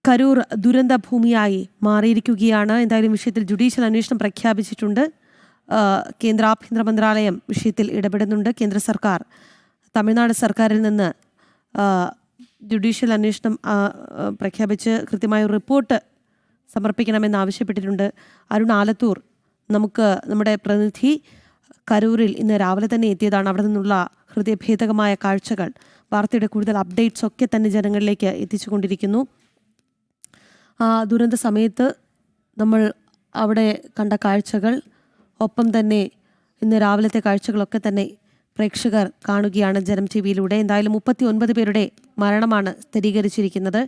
കരൂർ ദുരന്ത ഭൂമിയായി മാറിയിരിക്കുകയാണ്. എന്തായാലും വിഷയത്തിൽ ജുഡീഷ്യൽ അന്വേഷണം പ്രഖ്യാപിച്ചിട്ടുണ്ട്. കേന്ദ്ര ആഭ്യന്തര മന്ത്രാലയം വിഷയത്തിൽ ഇടപെടുന്നുണ്ട്. കേന്ദ്ര സർക്കാർ തമിഴ്നാട് സർക്കാരിൽ നിന്ന് ജുഡീഷ്യൽ അന്വേഷണം പ്രഖ്യാപിച്ച് കൃത്യമായ റിപ്പോർട്ട് സമർപ്പിക്കണമെന്ന് ആവശ്യപ്പെട്ടിട്ടുണ്ട്. അരുൺ ആലത്തൂർ നമ്മുടെ പ്രതിനിധി കരൂരിൽ ഇന്ന് രാവിലെ തന്നെ എത്തിയതാണ്. അവിടെ നിന്നുള്ള ഹൃദയഭേദകമായ കാഴ്ചകൾ, വാർത്തയുടെ കൂടുതൽ അപ്ഡേറ്റ്സ് ഒക്കെ തന്നെ ജനങ്ങളിലേക്ക് എത്തിച്ചുകൊണ്ടിരിക്കുന്നു. ദുരന്ത സമയത്ത് നമ്മൾ അവിടെ കണ്ട കാഴ്ചകൾ, ഒപ്പം തന്നെ ഇന്ന് രാവിലത്തെ കാഴ്ചകളൊക്കെ തന്നെ പ്രേക്ഷകർ കാണുകയാണ് ജനം ടി വിയിലൂടെ. എന്തായാലും 39 പേരുടെ മരണമാണ് സ്ഥിരീകരിച്ചിരിക്കുന്നത്.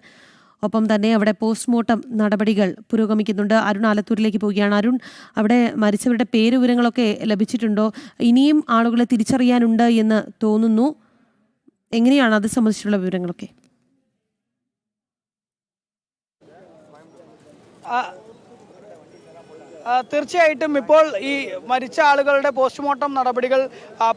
ഒപ്പം തന്നെ അവിടെ പോസ്റ്റ്മോർട്ടം നടപടികൾ പുരോഗമിക്കുന്നുണ്ട്. അരുൺ ആലത്തൂരിലേക്ക് പോവുകയാണ്. അരുൺ, അവിടെ മരിച്ചവരുടെ പേരുവിവരങ്ങളൊക്കെ ലഭിച്ചിട്ടുണ്ടോ? ഇനിയും ആളുകളെ തിരിച്ചറിയാനുണ്ട് എന്ന് തോന്നുന്നു. എങ്ങനെയാണ് അത് സംബന്ധിച്ചുള്ള വിവരങ്ങളൊക്കെ? തീർച്ചയായിട്ടും ഇപ്പോൾ ഈ മരിച്ച ആളുകളുടെ പോസ്റ്റ്മോർട്ടം നടപടികൾ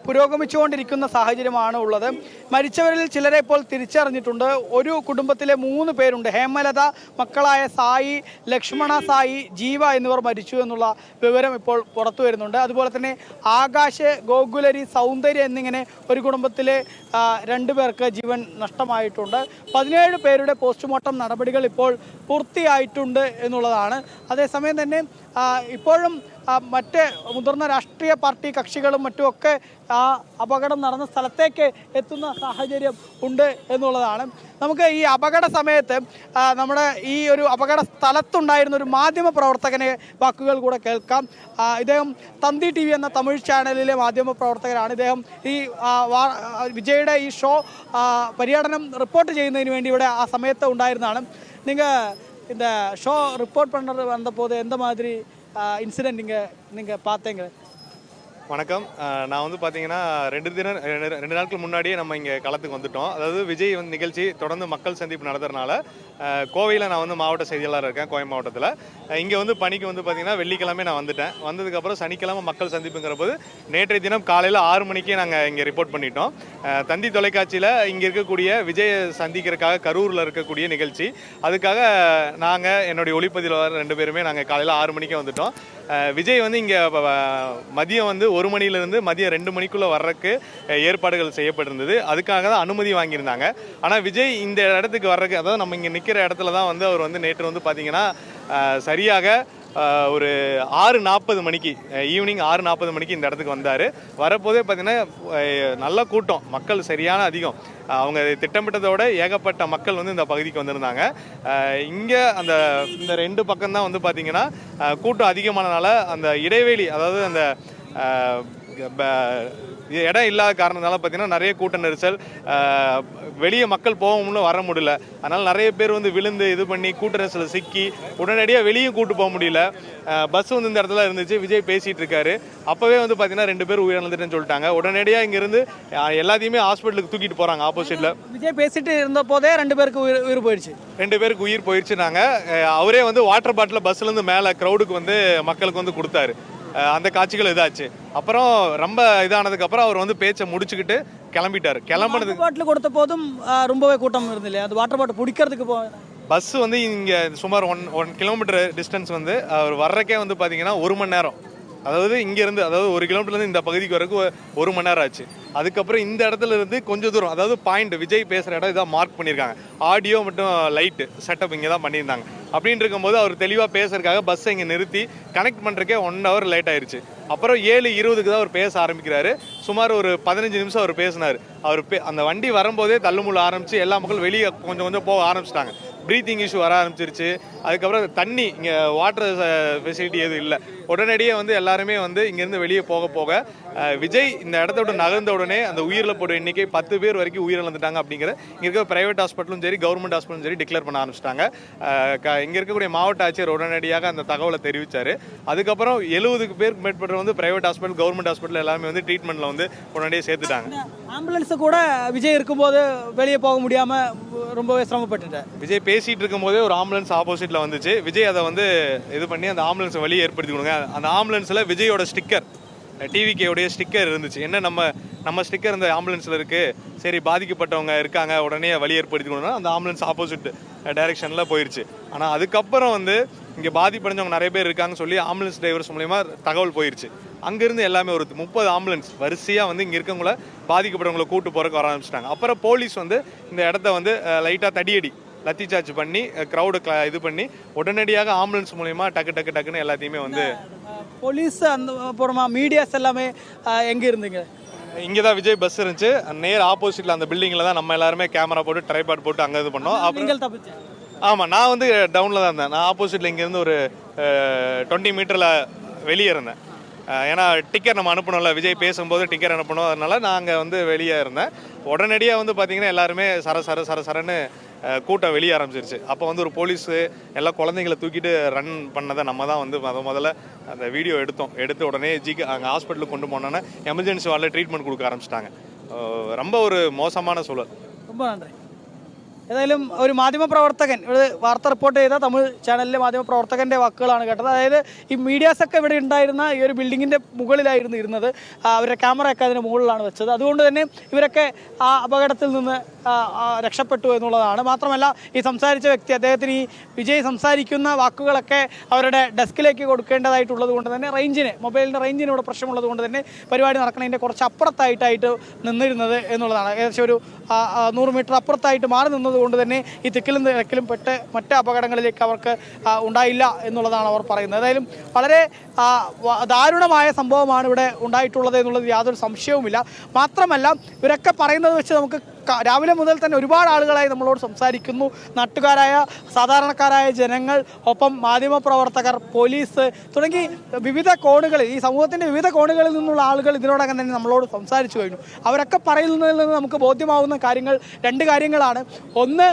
പുരോഗമിച്ചുകൊണ്ടിരിക്കുന്ന സാഹചര്യമാണ് ഉള്ളത്. മരിച്ചവരിൽ ചിലരെ ഇപ്പോൾ തിരിച്ചറിഞ്ഞിട്ടുണ്ട്. ഒരു കുടുംബത്തിലെ 3 പേരുണ്ട്. ഹേമലത, മക്കളായ സായി, ലക്ഷ്മണ സായി, ജീവ എന്നിവർ മരിച്ചു എന്നുള്ള വിവരം ഇപ്പോൾ പുറത്തു വരുന്നുണ്ട്. അതുപോലെ തന്നെ ആകാശ്, ഗോകുലരി, സൗന്ദര്യ എന്നിങ്ങനെ ഒരു കുടുംബത്തിലെ 2 പേർക്ക് ജീവൻ നഷ്ടമായിട്ടുണ്ട്. 17 പേരുടെ പോസ്റ്റ്മോർട്ടം നടപടികൾ ഇപ്പോൾ പൂർത്തിയായിട്ടുണ്ട് എന്നുള്ളതാണ്. അതേസമയം തന്നെ ഇപ്പോഴും മറ്റ് മുതിർന്ന രാഷ്ട്രീയ പാർട്ടി കക്ഷികളും മറ്റുമൊക്കെ ആ അപകടം നടന്ന സ്ഥലത്തേക്ക് എത്തുന്ന സാഹചര്യം ഉണ്ട് എന്നുള്ളതാണ്. നമുക്ക് ഈ അപകട സമയത്ത് നമ്മുടെ ഈ ഒരു അപകട സ്ഥലത്തുണ്ടായിരുന്ന ഒരു മാധ്യമ പ്രവർത്തകനെ വാക്കുകൾ കൂടെ കേൾക്കാം. ഇദ്ദേഹം തന്തി TV എന്ന തമിഴ് ചാനലിലെ മാധ്യമ പ്രവർത്തകരാണ്. ഇദ്ദേഹം ഈ വിജയുടെ ഈ ഷോ പര്യടനം റിപ്പോർട്ട് ചെയ്യുന്നതിന് വേണ്ടി ഇവിടെ ആ സമയത്ത് ഉണ്ടായിരുന്നതാണ്. இந்த ஷோ ரிப்போர்ட் பண்ணுறது வந்தபோது எந்த மாதிரி இன்சிடென்ட் நீங்கள் பார்த்தீங்க? வணக்கம். நான் வந்து பார்த்தீங்கன்னா 2 நாட்கள் முன்னாடியே நம்ம இங்கே களத்துக்கு வந்துட்டோம். அதாவது விஜய் வந்து நிகழ்ச்சி தொடர்ந்து மக்கள் சந்திப்பு நடத்துறதுனால கோவையில் நான் வந்து மாவட்ட செய்தியாளர் இருக்கேன், கோவை மாவட்டத்தில். இங்கே வந்து பணிக்கு வந்து பார்த்தீங்கன்னா வெள்ளிக்கிழமை நான் வந்துட்டேன். வந்ததுக்கப்புறம் சனிக்கிழமை மக்கள் சந்திப்புங்கிற போது நேற்றைய தினம் காலையில் 6 மணிக்கே நாங்கள் இங்கே ரிப்போர்ட் பண்ணிட்டோம். தந்தி தொலைக்காட்சியில் இங்கே இருக்கக்கூடிய விஜயை சந்திக்கிறதுக்காக கரூரில் இருக்கக்கூடிய நிகழ்ச்சி, அதுக்காக நாங்கள் என்னுடைய ஒளிப்பதிவாளர் 2 பேருமே நாங்கள் காலையில் 6 மணிக்கே வந்துட்டோம். விஜய் வந்து இங்கே மதியம் வந்து 1 மணிலேருந்து மதியம் 2 மணிக்குள்ளே வர்றதுக்கு ஏற்பாடுகள் செய்யப்பட்டிருந்தது. அதுக்காக தான் அனுமதி வாங்கியிருந்தாங்க. ஆனால் விஜய் இந்த இடத்துக்கு வர்றதுக்கு, அதாவது நம்ம இங்கே நிற்கிற இடத்துல தான் வந்து அவர் வந்து நேற்று வந்து பார்த்தீங்கன்னா சரியாக ஒரு 6:40 மணிக்கு, ஈவினிங் 6:40 மணிக்கு இந்த இடத்துக்கு வந்தார். வரப்போதே பார்த்தீங்கன்னா நல்ல கூட்டம், மக்கள் சரியான அதிகம். அவங்க திட்டமிட்டதோட ஏகப்பட்ட மக்கள் வந்து இந்த பகுதிக்கு வந்திருந்தாங்க. இங்கே இந்த 2 பக்கம்தான் வந்து பார்த்தீங்கன்னா கூட்டம் அதிகமானனால அந்த இடைவெளி, அதாவது அந்த இடம் இல்லாத காரணத்தினால பார்த்தீங்கன்னா நிறைய கூட்ட நெரிசல், வெளியே மக்கள் போக வர முடியல. அதனால் நிறைய பேர் வந்து விழுந்து இது பண்ணி கூட்ட நெரிசல் சிக்கி உடனடியாக வெளியும் கூட்டு போக முடியல. பஸ் வந்து இந்த இடத்துல இருந்துச்சு. விஜய் பேசிகிட்டு இருக்காரு. அப்போவே வந்து பார்த்தீங்கன்னா 2 பேர் உயிரிழந்துட்டுன்னு சொல்லிட்டாங்க. உடனடியாக இங்கேருந்து எல்லாத்தையுமே ஹாஸ்பிட்டலுக்கு தூக்கிட்டு போகிறாங்க. ஆப்போசிட்டில் விஜய் பேசிட்டு இருந்த போதே 2 பேருக்கு உயிர் போயிடுச்சு. 2 பேருக்கு உயிர் போயிடுச்சுனாங்க. அவரே வந்து வாட்டர் பாட்டில் பஸ்லேருந்து மேலே க்ரௌடுக்கு வந்து மக்களுக்கு வந்து கொடுத்தாரு. அந்த காட்சிகள் இதாச்சு. அப்புறம் ரொம்ப இதானதுக்கு அப்புறம் அவர் வந்து பேச்சை முடிச்சுக்கிட்டு கிளம்பிட்டாரு. கிளம்புனது பாட்டில் கொடுத்த போதும் ரொம்பவே கூட்டம் இருந்தில்லையா? அந்த வாட்டர் பாட்டில் பிடிக்கிறதுக்கு பஸ் வந்து இங்கே சுமார் 1 கிலோமீட்டர் டிஸ்டன்ஸ் வந்து அவர் வர்றக்கே வந்து பார்த்தீங்கன்னா 1 மணி நேரம். அதாவது இங்கேருந்து, அதாவது 1 கிலோமீட்டர்லேருந்து இந்த பகுதிக்கு வரக்கு 1 மணி நேரம் ஆச்சு. அதுக்கப்புறம் இந்த இடத்துல இருந்து கொஞ்சம் தூரம், அதாவது பாயிண்ட் விஜய் பேசுகிற இடம் இதான் மார்க் பண்ணியிருக்காங்க. ஆடியோ மட்டும் லைட்டு செட்டப் இங்கே தான் பண்ணியிருந்தாங்க. அப்படின்னு இருக்கும்போது அவர் தெளிவாக பேசுறதுக்காக பஸ்ஸை இங்கே நிறுத்தி கனெக்ட் பண்ணுறக்கே 1 ஹவர் லேட் ஆயிடுச்சு. அப்புறம் 7:20க்கு தான் அவர் பேச ஆரம்பிக்கிறாரு. சுமார் ஒரு 15 நிமிஷம் அவர் பேசினார். அவர் அந்த வண்டி வரும்போதே தள்ளுமுள்ள ஆரம்பித்து எல்லா மக்களும் வெளியே கொஞ்சம் கொஞ்சம் போக ஆரம்பிச்சிட்டாங்க. ப்ரீத்திங் இஷ்யூ வர ஆரம்பிச்சிருச்சு. அதுக்கப்புறம் தண்ணி, இங்கே வாட்டர் ஃபெசிலிட்டி எதுவும் இல்லை. உடனடியே வந்து எல்லாருமே வந்து இங்கேருந்து வெளியே போக போக விஜய் இந்த இடத்த விட்டு நகர்ந்த உடனே அந்த உயிரிழப்போட எண்ணிக்கை 10 பேர் வரைக்கும் உயிரிழந்துட்டாங்க. அப்படிங்கிற இங்கே இருக்க பிரைவேட் ஹாஸ்பிட்டலும் சரி, கவர்மெண்ட் ஹாஸ்பிட்டலும் சரி டிக்ளேர் பண்ண ஆரம்பிச்சிட்டாங்க. இங்கே இருக்கக்கூடிய மாவட்ட ஆட்சியர் உடனடியாக அந்த தகவலை தெரிவித்தார். அதுக்கப்புறம் 70 பேருக்கு மேற்பட்ட வந்து பிரைவேட் ஹாஸ்பிட்டல், கவர்மெண்ட் ஹாஸ்பிட்டல் எல்லாமே வந்து ட்ரீட்மெண்ட்டில் வந்து உடனடியே சேர்த்துட்டாங்க. ஆம்புலன்ஸு கூட விஜய் இருக்கும்போது வெளியே போக முடியாமல் ரொம்பவே சிரமப்பட்டுட்டேன். விஜய் பேசிகிட்டு இருக்கும்போதே ஒரு ஆம்புலன்ஸ் ஆப்போசிட்டில் வந்துச்சு. விஜய் அதை வந்து இது பண்ணி அந்த ஆம்புலன்ஸை வழியை ஏற்படுத்தி கொடுங்க. அந்த ஆம்புலன்ஸில் விஜயோட ஸ்டிக்கர், டிவிகேவுடைய ஸ்டிக்கர் இருந்துச்சு. என்ன நம்ம நம்ம ஸ்டிக்கர் இந்த ஆம்புலன்ஸில் இருக்குது, சரி பாதிக்கப்பட்டவங்க இருக்காங்க உடனே வழி ஏற்படுத்திக்கணும்னா அந்த ஆம்புலன்ஸ் ஆப்போசிட் டைரெக்ஷனில் போயிடுச்சு. ஆனால் அதுக்கப்புறம் வந்து இங்கே பாதிப்படைஞ்சவங்க நிறைய பேர் இருக்காங்கன்னு சொல்லி ஆம்புலன்ஸ் டிரைவர்ஸ் மூலயமா தகவல் போயிடுச்சு. அங்கேருந்து எல்லாமே ஒரு 30 ஆம்புலன்ஸ் வரிசையாக வந்து இங்கே இருக்கவங்கள பாதிக்கப்பட்டவங்களை கூட்டு போகிறக்கு வர ஆரம்பிச்சிட்டாங்க. அப்புறம் போலீஸ் வந்து இந்த இடத்த வந்து லைட்டாக தடியடி லத்தி சார்ஜ் பண்ணி க்ரௌடு இது பண்ணி உடனடியாக ஆம்புலன்ஸ் மூலயமா டக்குன்னு எல்லாத்தையுமே வந்து போலீஸ் அந்த அப்புறமா மீடியாஸ் எல்லாமே எங்கே இருந்தீங்க? இங்கே தான் விஜய் பஸ் இருந்துச்சு, நேர் ஆப்போசிட்டில் அந்த பில்டிங்கில் தான் நம்ம எல்லாருமே கேமரா போட்டு ட்ரைபாட் போட்டு அங்கே இது பண்ணோம். நீங்கள் தப்பிச்சு? ஆமாம், நான் வந்து டவுனில் தான் இருந்தேன். நான் ஆப்போசிட்டில் இங்கேருந்து ஒரு 20 மீட்டரில் வெளியே இருந்தேன். ஏன்னா டிக்கெட் நம்ம அனுப்பணும்ல, விஜய் பேசும்போது டிக்கெட் அனுப்பணும், அதனால நான் அங்கே வந்து வெளியே இருந்தேன். உடனடியாக வந்து பார்த்தீங்கன்னா எல்லாருமே சரன்னு கூட்டம் வெளியே ஆரம்பிச்சிருச்சு. அப்போ வந்து ஒரு போலீஸு எல்லா குழந்தைங்களை தூக்கிட்டு ரன் பண்ணதை நம்ம தான் வந்து முதல்ல அந்த வீடியோ எடுத்து உடனே அங்கே ஹாஸ்பிட்டலுக்கு கொண்டு போனோன்னே எமர்ஜென்சி வார்டில் ட்ரீட்மெண்ட் கொடுக்க ஆரம்பிச்சிட்டாங்க. ரொம்ப ஒரு മോശமான സൂഴൽ. ரொம்ப நன்றி. ഏതായാലും ഒരു മാധ്യമപ്രവർത്തകൻ, ഒരു വാർത്ത റിപ്പോർട്ട് ചെയ്ത തമിഴ് ചാനലിലെ മാധ്യമപ്രവർത്തകൻ്റെ വാക്കുകളാണ് കേട്ടത്. അതായത് ഈ മീഡിയാസൊക്കെ ഇവിടെ ഉണ്ടായിരുന്ന ഈ ഒരു ബിൽഡിങ്ങിൻ്റെ മുകളിലായിരുന്നു ഇരുന്നത്. അവരുടെ ക്യാമറയൊക്കെ അതിന് മുകളിലാണ് വെച്ചത്. അതുകൊണ്ട് തന്നെ ഇവരൊക്കെ ആ അപകടത്തിൽ നിന്ന് രക്ഷപ്പെട്ടു എന്നുള്ളതാണ്. മാത്രമല്ല ഈ സംസാരിച്ച വ്യക്തി, അദ്ദേഹത്തിന് ഈ വിജയ് സംസാരിക്കുന്ന വാക്കുകളൊക്കെ അവരുടെ ഡെസ്കിലേക്ക് കൊടുക്കേണ്ടതായിട്ടുള്ളത് കൊണ്ട് തന്നെ മൊബൈലിൻ്റെ റേഞ്ചിന് ഇവിടെ പ്രശ്നമുള്ളത് കൊണ്ട് തന്നെ പരിപാടി നടക്കുന്നതിൻ്റെ കുറച്ച് അപ്പുറത്തായിട്ട് നിന്നിരുന്നത് എന്നുള്ളതാണ്. ഏകദേശം ഒരു 100 മീറ്റർ അപ്പുറത്തായിട്ട് മാറി നിന്നത് കൊണ്ട് തന്നെ ഈ തിക്കിലും തിരക്കിലും പെട്ട് മറ്റ് അപകടങ്ങളിലേക്ക് അവർക്ക് ഉണ്ടായില്ല എന്നുള്ളതാണ് അവർ പറയുന്നത്. ഏതായാലും വളരെ ദാരുണമായ സംഭവമാണ് ഇവിടെ ഉണ്ടായിട്ടുള്ളത് എന്നുള്ളത് യാതൊരു സംശയവുമില്ല. മാത്രമല്ല ഇവരൊക്കെ പറയുന്നത് വെച്ച് നമുക്ക് രാവിലെ മുതൽ തന്നെ ഒരുപാട് ആളുകളായി നമ്മളോട് സംസാരിക്കുന്നു. നാട്ടുകാരായ സാധാരണക്കാരായ ജനങ്ങൾ, ഒപ്പം മാധ്യമപ്രവർത്തകർ, പോലീസ് തുടങ്ങി വിവിധ കോണുകളിൽ, ഈ സമൂഹത്തിൻ്റെ വിവിധ കോണുകളിൽ നിന്നുള്ള ആളുകൾ ഇതിനോടകം തന്നെ നമ്മളോട് സംസാരിച്ചു കഴിഞ്ഞു. അവരൊക്കെ പറയുന്നതിൽ നിന്ന് നമുക്ക് ബോധ്യമാവുന്ന കാര്യങ്ങൾ 2 കാര്യങ്ങളാണ്. ഒന്ന്,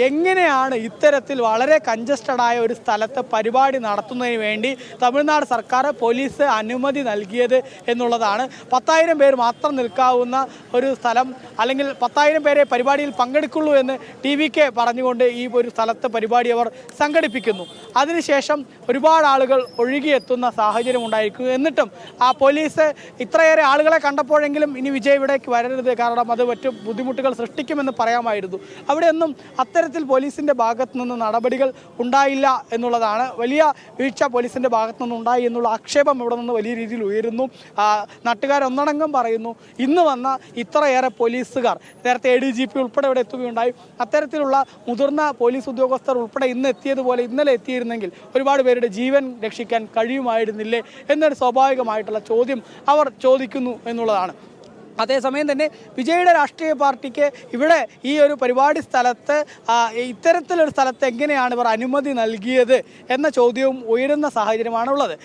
എങ്ങനെയാണ് ഇത്തരത്തിൽ വളരെ കൺജസ്റ്റഡായ ഒരു സ്ഥലത്ത് പരിപാടി നടത്തുന്നതിന് വേണ്ടി തമിഴ്നാട് സർക്കാർ, പോലീസ് അനുമതി നൽകിയത് എന്നുള്ളതാണ്. 10,000 പേർ മാത്രം നിൽക്കാവുന്ന ഒരു സ്ഥലം, അല്ലെങ്കിൽ 10,000 പേരെ പരിപാടിയിൽ പങ്കെടുക്കുള്ളൂ എന്ന് TVK പറഞ്ഞുകൊണ്ട് ഈ ഒരു സ്ഥലത്ത് പരിപാടി അവർ സംഘടിപ്പിക്കുന്നു. അതിനുശേഷം ഒരുപാട് ആളുകൾ ഒഴുകിയെത്തുന്ന സാഹചര്യം ഉണ്ടായിരിക്കും. എന്നിട്ടും ആ പോലീസ് ഇത്രയേറെ ആളുകളെ കണ്ടപ്പോഴെങ്കിലും ഇനി വിജയ് ഇവിടേക്ക് വരരുത്, കാരണം അത് മറ്റു ബുദ്ധിമുട്ടുകൾ സൃഷ്ടിക്കുമെന്ന് പറയാമായിരുന്നു. അവിടെയൊന്നും അത്തരത്തിൽ പോലീസിൻ്റെ ഭാഗത്തു നിന്ന് നടപടികൾ ഉണ്ടായില്ല എന്നുള്ളതാണ്. വലിയ വീഴ്ച പോലീസിൻ്റെ ഭാഗത്തു നിന്നുണ്ടായി എന്നുള്ള ആക്ഷേപം ഇവിടെ നിന്ന് വലിയ രീതിയിൽ ഉയരുന്നു. നാട്ടുകാരൊന്നടങ്കം പറയുന്നു, ഇന്ന് വന്ന ഇത്രയേറെ പോലീസുകാർ, നേരത്തെ ADGP ഉൾപ്പെടെ ഇവിടെ എത്തുകയുണ്ടായി, അത്തരത്തിലുള്ള മുതിർന്ന പോലീസ് ഉദ്യോഗസ്ഥർ ഉൾപ്പെടെ ഇന്ന് എത്തിയതുപോലെ ഇന്നലെ എത്തിയിരുന്നെങ്കിൽ ഒരുപാട് പേരുടെ ജീവൻ രക്ഷിക്കാൻ കഴിയുമായിരുന്നില്ലേ എന്നൊരു സ്വാഭാവികമായിട്ടുള്ള ചോദ്യം അവർ ചോദിക്കുന്നു എന്നുള്ളതാണ്. അതേസമയം തന്നെ വിജയുടെ രാഷ്ട്രീയ പാർട്ടിക്ക് ഇവിടെ ഈ ഒരു പരിപാടി സ്ഥലത്ത്, ഇത്തരത്തിലൊരു സ്ഥലത്ത് എങ്ങനെയാണ് ഇവർ അനുമതി നൽകിയത് എന്ന ചോദ്യവും ഉയരുന്ന സാഹചര്യമാണുള്ളത്.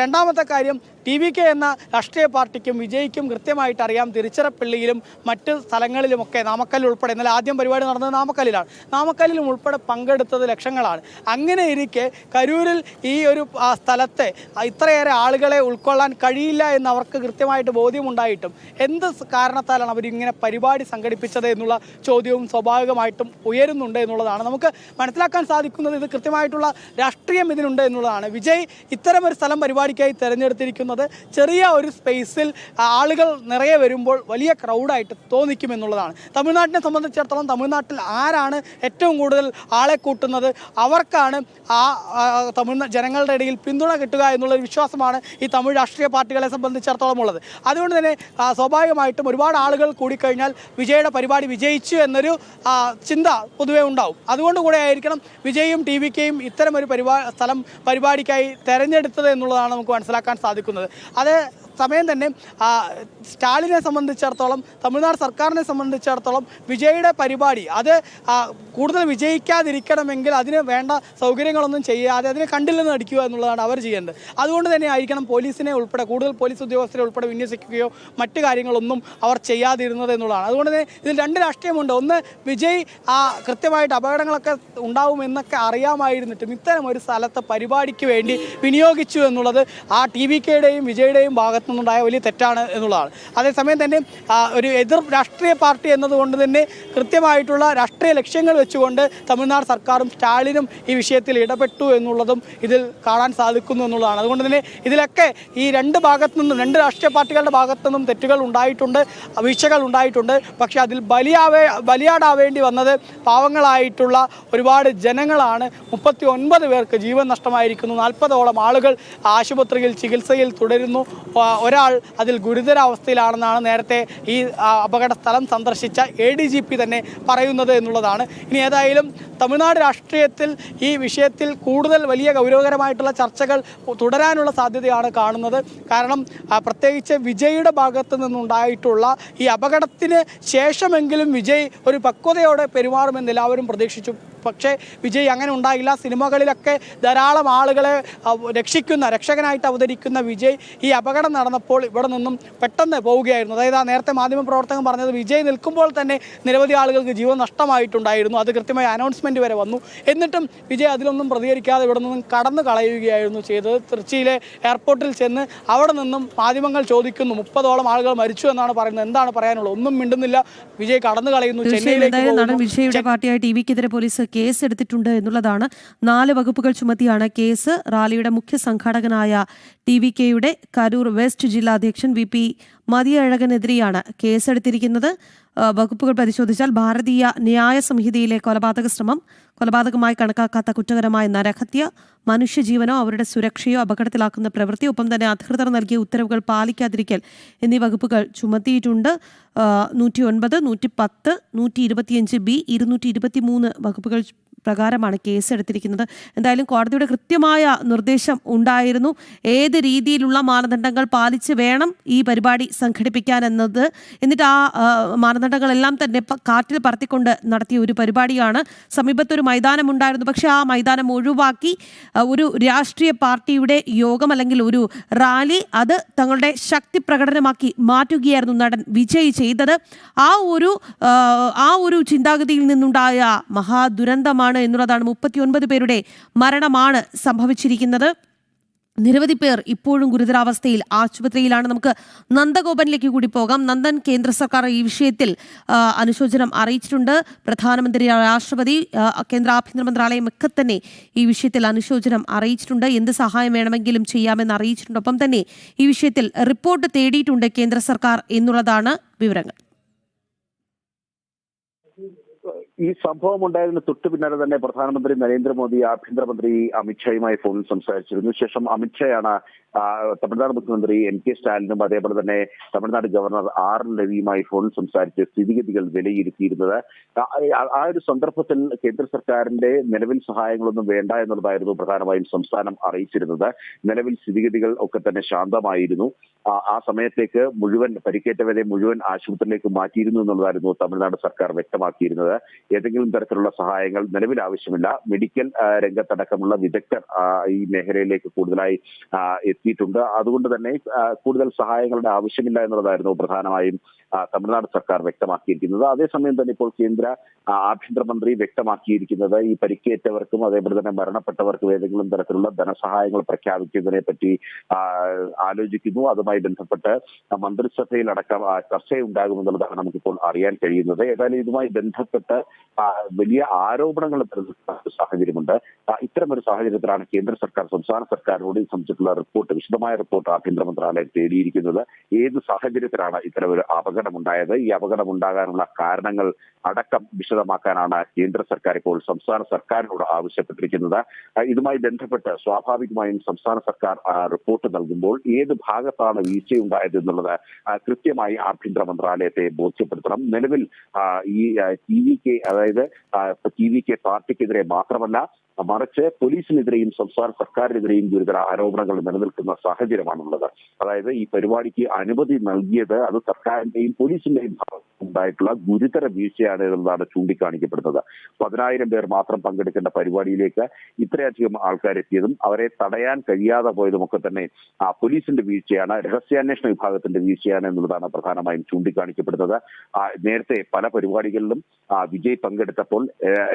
രണ്ടാമത്തെ കാര്യം, TVK എന്ന രാഷ്ട്രീയ പാർട്ടിക്കും വിജയ്ക്കും കൃത്യമായിട്ട് അറിയാം തിരുച്ചിറപ്പള്ളിയിലും മറ്റ് സ്ഥലങ്ങളിലുമൊക്കെ, നാമക്കല്ലിൽ ഉൾപ്പെടെ, ഇന്നലെ ആദ്യം പരിപാടി നടന്നത് നാമക്കല്ലിലാണ്, നാമക്കല്ലിലും ഉൾപ്പെടെ പങ്കെടുത്തത് ലക്ഷങ്ങളാണ്. അങ്ങനെ ഇരിക്കെ കരൂരിൽ ഈ ഒരു സ്ഥലത്തെ ഇത്രയേറെ ആളുകളെ ഉൾക്കൊള്ളാൻ കഴിയില്ല എന്ന് അവർക്ക് കൃത്യമായിട്ട് ബോധ്യമുണ്ടായിട്ടും എന്ത് കാരണത്താലാണ് അവരിങ്ങനെ പരിപാടി സംഘടിപ്പിച്ചത് എന്നുള്ള ചോദ്യവും സ്വാഭാവികമായിട്ടും ഉയരുന്നുണ്ട് എന്നുള്ളതാണ്. നമുക്ക് മനസ്സിലാക്കാൻ സാധിക്കുന്നത് ഇത് കൃത്യമായിട്ടുള്ള രാഷ്ട്രീയം ഇതിനുണ്ട് എന്നുള്ളതാണ്. വിജയ് ഇത്തരമൊരു സ്ഥലം പരിപാടിക്കായി തിരഞ്ഞെടുത്തിരിക്കുന്നത് ചെറിയ ഒരു സ്പേസിൽ ആളുകൾ നിറയെ വരുമ്പോൾ വലിയ ക്രൗഡായിട്ട് തോന്നിക്കുമെന്നുള്ളതാണ്. തമിഴ്നാട്ടിനെ സംബന്ധിച്ചിടത്തോളം തമിഴ്നാട്ടിൽ ആരാണ് ഏറ്റവും കൂടുതൽ ആളെ കൂട്ടുന്നത്, അവർക്കാണ് ആ ജനങ്ങളുടെ ഇടയിൽ പിന്തുണ കിട്ടുക എന്നുള്ളൊരു വിശ്വാസമാണ് ഈ തമിഴ് രാഷ്ട്രീയ പാർട്ടികളെ സംബന്ധിച്ചിടത്തോളം ഉള്ളത്. അതുകൊണ്ട് തന്നെ സ്വാഭാവികമായിട്ടും ഒരുപാട് ആളുകൾ കൂടിക്കഴിഞ്ഞാൽ വിജയുടെ പരിപാടി വിജയിച്ചു എന്നൊരു ചിന്ത പൊതുവെ ഉണ്ടാവും. അതുകൊണ്ട് കൂടെ ആയിരിക്കണം വിജയും TVKയും ഇത്തരമൊരു സ്ഥലം പരിപാടിക്കായി തെരഞ്ഞെടുത്തത് എന്നുള്ളതാണ് നമുക്ക് മനസ്സിലാക്കാൻ സാധിക്കുന്നത്. അതേ സമയം തന്നെ സ്റ്റാലിനെ സംബന്ധിച്ചിടത്തോളം, തമിഴ്നാട് സർക്കാരിനെ സംബന്ധിച്ചിടത്തോളം വിജയുടെ പരിപാടി അത് കൂടുതൽ വിജയിക്കാതിരിക്കണമെങ്കിൽ അതിന് വേണ്ട സൗകര്യങ്ങളൊന്നും ചെയ്യാതെ അതിനെ കണ്ടില്ലെന്ന് അടിക്കുക എന്നുള്ളതാണ് അവർ ചെയ്യേണ്ടത്. അതുകൊണ്ട് തന്നെ ആയിരിക്കണം പോലീസിനെ ഉൾപ്പെടെ, കൂടുതൽ പോലീസ് ഉദ്യോഗസ്ഥരെ ഉൾപ്പെടെ വിന്യസിക്കുകയോ മറ്റു കാര്യങ്ങളൊന്നും അവർ ചെയ്യാതിരുന്നത് എന്നുള്ളതാണ്. അതുകൊണ്ട് തന്നെ ഇതിൽ 2 രാഷ്ട്രീയമുണ്ട്. ഒന്ന്, വിജയ് കൃത്യമായിട്ട് അപകടങ്ങളൊക്കെ ഉണ്ടാവുമെന്നൊക്കെ അറിയാമായിരുന്നിട്ടും ഇത്തരം ഒരു സ്ഥലത്ത് പരിപാടിക്ക് വേണ്ടി വിനിയോഗിച്ചു എന്നുള്ളത് ആ TVKയുടെയും വിജയുടെയും ഭാഗത്ത് ഭാഗത്തു നിന്നുണ്ടായ വലിയ തെറ്റാണ് എന്നുള്ളതാണ്. അതേസമയം തന്നെ ഒരു എതിർ രാഷ്ട്രീയ പാർട്ടി എന്നതുകൊണ്ട് തന്നെ കൃത്യമായിട്ടുള്ള രാഷ്ട്രീയ ലക്ഷ്യങ്ങൾ വെച്ചുകൊണ്ട് തമിഴ്നാട് സർക്കാരും സ്റ്റാലിനും ഈ വിഷയത്തിൽ ഇടപെട്ടു എന്നുള്ളതും ഇതിൽ കാണാൻ സാധിക്കുന്നു എന്നുള്ളതാണ്. അതുകൊണ്ട് തന്നെ ഇതിലൊക്കെ ഈ രണ്ട് രാഷ്ട്രീയ പാർട്ടികളുടെ ഭാഗത്തു നിന്നും തെറ്റുകൾ ഉണ്ടായിട്ടുണ്ട്, വീഴ്ചകൾ ഉണ്ടായിട്ടുണ്ട്. പക്ഷേ അതിൽ ബലിയാടാവേണ്ടി വന്നത് പാവങ്ങളായിട്ടുള്ള ഒരുപാട് ജനങ്ങളാണ്. 39 പേർക്ക് ജീവൻ നഷ്ടമായിരിക്കുന്നു. 40ഓളം ആളുകൾ ആശുപത്രിയിൽ ചികിത്സയിൽ തുടരുന്നു. ഒരാൾ അതിൽ ഗുരുതരാവസ്ഥയിലാണെന്നാണ് നേരത്തെ ഈ അപകട സ്ഥലം സന്ദർശിച്ച ADGP തന്നെ പറയുന്നത് എന്നുള്ളതാണ്. ഇനി ഏതായാലും തമിഴ്നാട് രാഷ്ട്രീയത്തിൽ ഈ വിഷയത്തിൽ കൂടുതൽ വലിയ ഗൗരവകരമായിട്ടുള്ള ചർച്ചകൾ തുടരാനുള്ള സാധ്യതയാണ് കാണുന്നത്. കാരണം പ്രത്യേകിച്ച് വിജയുടെ ഭാഗത്ത് നിന്നുണ്ടായിട്ടുള്ള ഈ അപകടത്തിന് ശേഷമെങ്കിലും വിജയ് ഒരു പക്വതയോടെ പെരുമാറുമെന്ന് എല്ലാവരും പ്രതീക്ഷിച്ചു. പക്ഷേ വിജയ് അങ്ങനെ ഉണ്ടായില്ല. സിനിമകളിലൊക്കെ ധാരാളം ആളുകളെ രക്ഷകനായിട്ട് അവതരിക്കുന്ന വിജയ് ഈ അപകടം നടന്നപ്പോൾ ഇവിടെ നിന്നും പെട്ടെന്ന് പോവുകയായിരുന്നു. അതായത് നേരത്തെ മാധ്യമപ്രവർത്തകൻ പറഞ്ഞത് വിജയ് നിൽക്കുമ്പോൾ തന്നെ നിരവധി ആളുകൾക്ക് ജീവൻ നഷ്ടമായിട്ടുണ്ടായിരുന്നു. അത് കൃത്യമായി അനൗൺസ്മെൻറ്റ് വരെ വന്നു. എന്നിട്ടും വിജയ് അതിലൊന്നും പ്രതികരിക്കാതെ ഇവിടെ നിന്നും കടന്നു കളയുകയായിരുന്നു ചെയ്തത്. തിരുച്ചിയിലെ എയർപോർട്ടിൽ ചെന്ന് അവിടെ നിന്നും മാധ്യമങ്ങൾ ചോദിക്കുന്നു 30ഓളം ആളുകൾ മരിച്ചു എന്നാണ് പറയുന്നത്, എന്താണ് പറയാനുള്ളത്? ഒന്നും മിണ്ടുന്നില്ല. വിജയ് കടന്നു കളയുന്നു. നടൻ വിജയുടെ പാർട്ടിയായ ടിവിക്കെതിരെ പോലീസ് കേസ് എടുത്തിട്ടുണ്ട് എന്നുള്ളതാണ്. 4 വകുപ്പുകൾ ചുമത്തിയാണ് കേസ്. റാലിയുടെ മുഖ്യ സംഘാടകനായ TVKയുടെ കരൂർ വെസ്റ്റ് ജില്ലാ അധ്യക്ഷൻ VP മതിയഴകനെതിരെയാണ് കേസെടുത്തിരിക്കുന്നത്. വകുപ്പുകൾ പരിശോധിച്ചാൽ ഭാരതീയ ന്യായ സംഹിതയിലെ കൊലപാതക ശ്രമം, കൊലപാതകമായി കണക്കാക്കാത്ത കുറ്റകരമായ നരഹത്യ, മനുഷ്യജീവനോ അവരുടെ സുരക്ഷയോ അപകടത്തിലാക്കുന്ന പ്രവൃത്തി, ഒപ്പം തന്നെ അധികൃതർ നൽകിയ ഉത്തരവുകൾ പാലിക്കാതിരിക്കൽ എന്നീ വകുപ്പുകൾ ചുമത്തിയിട്ടുണ്ട്. 109, 110, 125B, 223 വകുപ്പുകൾ പ്രകാരമാണ് കേസെടുത്തിരിക്കുന്നത്. എന്തായാലും കോടതിയുടെ കൃത്യമായ നിർദ്ദേശം ഉണ്ടായിരുന്നു. ഏത് രീതിയിലുള്ള മാനദണ്ഡങ്ങൾ പാലിച്ച് വേണം ഈ പരിപാടി സംഘടിപ്പിക്കാൻ എന്നത്. എന്നിട്ട് ആ മാനദണ്ഡങ്ങളെല്ലാം തന്നെ കാറ്റിൽ പറത്തിക്കൊണ്ട് നടത്തിയ ഒരു പരിപാടിയാണ്. സമീപത്തൊരു മൈതാനം ഉണ്ടായിരുന്നു. പക്ഷേ ആ മൈതാനം ഒഴിവാക്കി ഒരു രാഷ്ട്രീയ പാർട്ടിയുടെ യോഗം അല്ലെങ്കിൽ ഒരു റാലി അത് തങ്ങളുടെ ശക്തി പ്രകടനമാക്കി മാറ്റുകയായിരുന്നു നടൻ വിജയ് ചെയ്തത്. ആ ഒരു ചിന്താഗതിയിൽ നിന്നുണ്ടായ മഹാദുരന്തമാണ് എന്നുള്ളതാണ്. 39 പേരുടെ മരണമാണ് സംഭവിച്ചിരിക്കുന്നത്. നിരവധി പേർ ഇപ്പോഴും ഗുരുതരാവസ്ഥയിൽ ആശുപത്രിയിലാണ്. നമുക്ക് നന്ദഗോപനിലേക്ക് കൂടി പോകാം. നന്ദൻ, കേന്ദ്ര സർക്കാർ ഈ വിഷയത്തിൽ അനുശോചനം അറിയിച്ചിട്ടുണ്ട്. പ്രധാനമന്ത്രി, രാഷ്ട്രപതി, കേന്ദ്ര ആഭ്യന്തര മന്ത്രാലയം ഒക്കെ തന്നെ ഈ വിഷയത്തിൽ അനുശോചനം അറിയിച്ചിട്ടുണ്ട്. എന്ത് സഹായം വേണമെങ്കിലും ചെയ്യാമെന്ന് അറിയിച്ചിട്ടുണ്ട്. ഒപ്പം തന്നെ ഈ വിഷയത്തിൽ റിപ്പോർട്ട് തേടിയിട്ടുണ്ട് കേന്ദ്ര സർക്കാർ എന്നുള്ളതാണ് വിവരങ്ങൾ. ഈ സംഭവം ഉണ്ടായതിന് തൊട്ടു പിന്നാലെ തന്നെ പ്രധാനമന്ത്രി നരേന്ദ്രമോദി ആഭ്യന്തരമന്ത്രി അമിത്ഷായുമായി ഫോണിൽ സംസാരിച്ചിരുന്നു. ശേഷം അമിത്ഷായാണ് തമിഴ്നാട് മുഖ്യമന്ത്രി MK സ്റ്റാലിനും അതേപോലെ തന്നെ തമിഴ്നാട് ഗവർണർ R രവിയുമായി ഫോണിൽ സംസാരിച്ച് സ്ഥിതിഗതികൾ വിലയിരുത്തിയിരുന്നത്. ആ ഒരു സന്ദർഭത്തിൽ കേന്ദ്ര സർക്കാരിന്റെ നിലവിൽ സഹായങ്ങളൊന്നും വേണ്ട എന്നുള്ളതായിരുന്നു പ്രധാനമായും സംസ്ഥാനം അറിയിച്ചിരുന്നത്. നിലവിൽ സ്ഥിതിഗതികൾ ഒക്കെ തന്നെ ശാന്തമായിരുന്നു. ആ സമയത്തേക്ക് പരിക്കേറ്റവരെ മുഴുവൻ ആശുപത്രിയിലേക്ക് മാറ്റിയിരുന്നു എന്നുള്ളതായിരുന്നു തമിഴ്നാട് സർക്കാർ വ്യക്തമാക്കിയിരുന്നത്. ഏതെങ്കിലും തരത്തിലുള്ള സഹായങ്ങൾ നിലവിൽ ആവശ്യമില്ല. മെഡിക്കൽ രംഗത്തടക്കമുള്ള വിദഗ്ധർ ഈ മേഖലയിലേക്ക് കൂടുതലായി എത്തിയിട്ടുണ്ട്. അതുകൊണ്ട് തന്നെ കൂടുതൽ സഹായങ്ങളുടെ ആവശ്യമില്ല എന്നുള്ളതായിരുന്നു പ്രധാനമായും തമിഴ്നാട് സർക്കാർ വ്യക്തമാക്കിയിരിക്കുന്നത്. അതേസമയം തന്നെ ഇപ്പോൾ കേന്ദ്ര ആഭ്യന്തരമന്ത്രി വ്യക്തമാക്കിയിരിക്കുന്നത് ഈ പരിക്കേറ്റവർക്കും അതേപോലെ തന്നെ മരണപ്പെട്ടവർക്കും ഏതെങ്കിലും തരത്തിലുള്ള ധനസഹായങ്ങൾ പ്രഖ്യാപിക്കുന്നതിനെ പറ്റി ആലോചിക്കുന്നു. അതുമായി ബന്ധപ്പെട്ട് മന്ത്രിസഭയിലടക്കം ചർച്ചയുണ്ടാകുമെന്നുള്ളതാണ് നമുക്കിപ്പോൾ അറിയാൻ കഴിയുന്നത്. ഏതായാലും ഇതുമായി ബന്ധപ്പെട്ട് വലിയ ആരോപണങ്ങൾ സാഹചര്യമുണ്ട്. ഇത്തരം ഒരു സാഹചര്യത്തിലാണ് കേന്ദ്ര സർക്കാർ സംസ്ഥാന സർക്കാരിനോട് സംബന്ധിച്ചിട്ടുള്ള വിശദമായ റിപ്പോർട്ട് ആഭ്യന്തര മന്ത്രാലയം തേടിയിരിക്കുന്നത്. ഏത് സാഹചര്യത്തിലാണ് ഇത്തരം ഒരു അപകടമുണ്ടായത്, ഈ അപകടം ഉണ്ടാകാനുള്ള കാരണങ്ങൾ അടക്കം വിശദമാക്കാനാണ് കേന്ദ്ര സർക്കാർ ഇപ്പോൾ സംസ്ഥാന സർക്കാരിനോട് ആവശ്യപ്പെട്ടിരിക്കുന്നത്. ഇതുമായി ബന്ധപ്പെട്ട് സ്വാഭാവികമായും സംസ്ഥാന സർക്കാർ റിപ്പോർട്ട് നൽകുമ്പോൾ ഏത് ഭാഗത്താണ് വീഴ്ചയുണ്ടായത് എന്നുള്ളത് കൃത്യമായി ആഭ്യന്തര മന്ത്രാലയത്തെ ബോധ്യപ്പെടുത്തണം. നിലവിൽ ഈ TVK അതായത് TVK പാർട്ടിക്കെതിരെ മാത്രമല്ല മറിച്ച് പോലീസിനെതിരെയും സംസ്ഥാന സർക്കാരിനെതിരെയും ഗുരുതര ആരോപണങ്ങൾ നിലനിൽക്കുന്ന സാഹചര്യമാണുള്ളത്. അതായത് ഈ പരിപാടിക്ക് അനുമതി നൽകിയത് അത് സർക്കാരിന്റെയും പോലീസിന്റെയും ഉണ്ടായിട്ടുള്ള ഗുരുതര വീഴ്ചയാണ് എന്നതാണ് ചൂണ്ടിക്കാണിക്കപ്പെടുന്നത്. 10,000 പേർ മാത്രം പങ്കെടുക്കേണ്ട പരിപാടിയിലേക്ക് ഇത്രയധികം ആൾക്കാരെത്തിയതും അവരെ തടയാൻ കഴിയാതെ പോയതുമൊക്കെ തന്നെ പോലീസിന്റെ വീഴ്ചയാണ്, രഹസ്യാന്വേഷണ വിഭാഗത്തിന്റെ വീഴ്ചയാണ് എന്നുള്ളതാണ് പ്രധാനമായും ചൂണ്ടിക്കാണിക്കപ്പെടുന്നത്. നേരത്തെ പല പരിപാടികളിലും വിജയ് പങ്കെടുത്തപ്പോൾ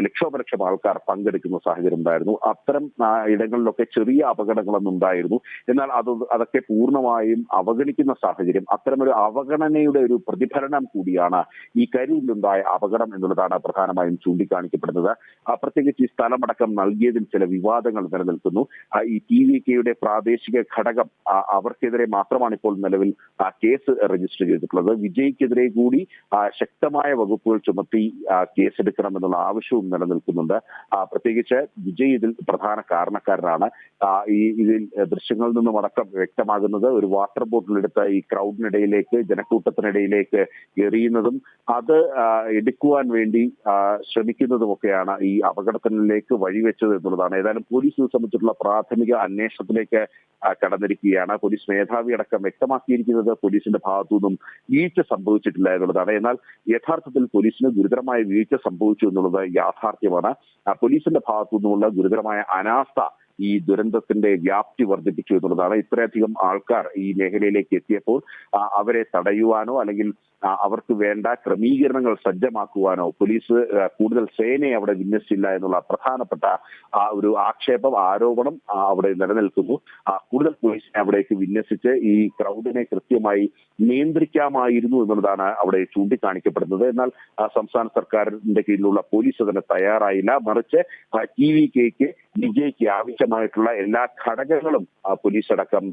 ലക്ഷോപലക്ഷം ആൾക്കാർ പങ്കെടുക്കുന്ന സാഹചര്യം സാഹചര്യം ഉണ്ടായിരുന്നു. അത്തരം ഇടങ്ങളിലൊക്കെ ചെറിയ അപകടങ്ങളൊന്നും ഉണ്ടായിരുന്നു. എന്നാൽ അതൊക്കെ പൂർണ്ണമായും അവഗണിക്കുന്ന സാഹചര്യം, അത്തരമൊരു അവഗണനയുടെ ഒരു പ്രതിഫലനം കൂടിയാണ് ഈ കരിയിലുണ്ടായ അപകടം എന്നുള്ളതാണ് പ്രധാനമായും ചൂണ്ടിക്കാണിക്കപ്പെടുന്നത്. പ്രത്യേകിച്ച് ഈ സ്ഥലമടക്കം നൽകിയതിൽ ചില വിവാദങ്ങൾ നിലനിൽക്കുന്നു. ഈ TVKയുടെ പ്രാദേശിക ഘടകം അവർക്കെതിരെ മാത്രമാണ് ഇപ്പോൾ നിലവിൽ കേസ് രജിസ്റ്റർ ചെയ്തിട്ടുള്ളത്. വിജയ്ക്കെതിരെ കൂടി ശക്തമായ വകുപ്പുകൾ ചുമത്തി കേസെടുക്കണമെന്നുള്ള ആവശ്യവും നിലനിൽക്കുന്നുണ്ട്. പ്രത്യേകിച്ച് വിജയ് ഇതിൽ പ്രധാന കാരണക്കാരനാണ്. ഇതിൽ ദൃശ്യങ്ങളിൽ നിന്നും അടക്കം വ്യക്തമാകുന്നത് ഒരു വാട്ടർ ബോട്ടിലെടുത്ത ഈ ക്രൗഡിനിടയിലേക്ക്, ജനക്കൂട്ടത്തിനിടയിലേക്ക് എറിയുന്നതും അത് എടുക്കുവാൻ വേണ്ടി ശ്രമിക്കുന്നതുമൊക്കെയാണ് ഈ അപകടത്തിലേക്ക് വഴിവെച്ചത് എന്നുള്ളതാണ്. ഏതായാലും പോലീസിനെ സംബന്ധിച്ചിട്ടുള്ള പ്രാഥമിക അന്വേഷണത്തിലേക്ക് കടന്നിരിക്കുകയാണ്. പോലീസ് മേധാവി അടക്കം വ്യക്തമാക്കിയിരിക്കുന്നത് പോലീസിന്റെ ഭാഗത്തു നിന്നും വീഴ്ച സംഭവിച്ചിട്ടില്ല എന്നുള്ളതാണ്. എന്നാൽ യഥാർത്ഥത്തിൽ പോലീസിന് ഗുരുതരമായ വീഴ്ച സംഭവിച്ചു എന്നുള്ളത് യാഥാർത്ഥ്യമാണ്. പോലീസിന്റെ ഭാഗത്തു നിന്നുള്ള ഗുരുതരമായ അനാസ്ഥ ഈ ദുരന്തത്തിന്റെ വ്യാപ്തി വർദ്ധിപ്പിച്ചു എന്നുള്ളതാണ്. ഇത്രയധികം ആൾക്കാർ ഈ മേഖലയിലേക്ക് എത്തിയപ്പോൾ അവരെ തടയുവാനോ അല്ലെങ്കിൽ അവർക്ക് വേണ്ട ക്രമീകരണങ്ങൾ സജ്ജമാക്കുവാനോ പോലീസ് കൂടുതൽ സേനയെ അവിടെ വിന്യസിച്ചില്ല എന്നുള്ള പ്രധാനപ്പെട്ട ഒരു ആരോപണം അവിടെ നിലനിൽക്കുന്നു. കൂടുതൽ പോലീസിനെ അവിടേക്ക് വിന്യസിച്ച് ഈ ക്രൗഡിനെ കൃത്യമായി നിയന്ത്രിക്കാമായിരുന്നു എന്നുള്ളതാണ് അവിടെ ചൂണ്ടിക്കാണിക്കപ്പെടുന്നത്. എന്നാൽ സംസ്ഥാന സർക്കാരിന്റെ കീഴിലുള്ള പോലീസ് അതിന് തയ്യാറായില്ല. മറിച്ച് TVKക്ക് വിജയ്ക്ക് ആവശ്യമായിട്ടുള്ള എല്ലാ ഘടകങ്ങളും പോലീസ് അടക്കം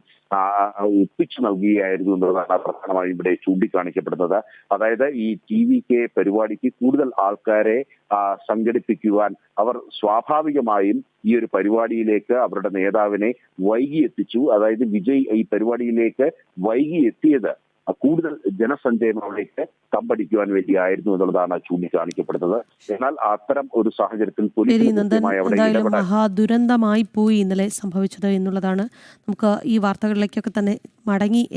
ഒപ്പിച്ചു നൽകുകയായിരുന്നു എന്നുള്ളതാണ് പ്രധാനമായും ഇവിടെ ചൂണ്ടിക്കാണിക്കപ്പെടുന്നത്. അതായത് ഈ TVK പരിപാടിക്ക് കൂടുതൽ ആൾക്കാരെ സംഘടിപ്പിക്കുവാൻ അവർ സ്വാഭാവികമായും ഈ ഒരു പരിപാടിയിലേക്ക് അവരുടെ നേതാവിനെ വൈകി എത്തിച്ചു. അതായത് വിജയ് ഈ പരിപാടിയിലേക്ക് വൈകി എത്തിയത് കൂടുതൽ ജനസഞ്ചയം അവിടേക്ക് കമ്പടിക്കുവാൻ വേണ്ടിയായിരുന്നു എന്നുള്ളതാണ് ചൂണ്ടിക്കാണിക്കപ്പെടുന്നത്. എന്നാൽ അത്തരം ഒരു സാഹചര്യത്തിൽ എന്തായാലും മഹാദുരന്തമായി പോയി ഇന്നലെ സംഭവിച്ചത് എന്നുള്ളതാണ്. നമുക്ക് ഈ വാർത്തകളിലേക്കൊക്കെ തന്നെ മടങ്ങി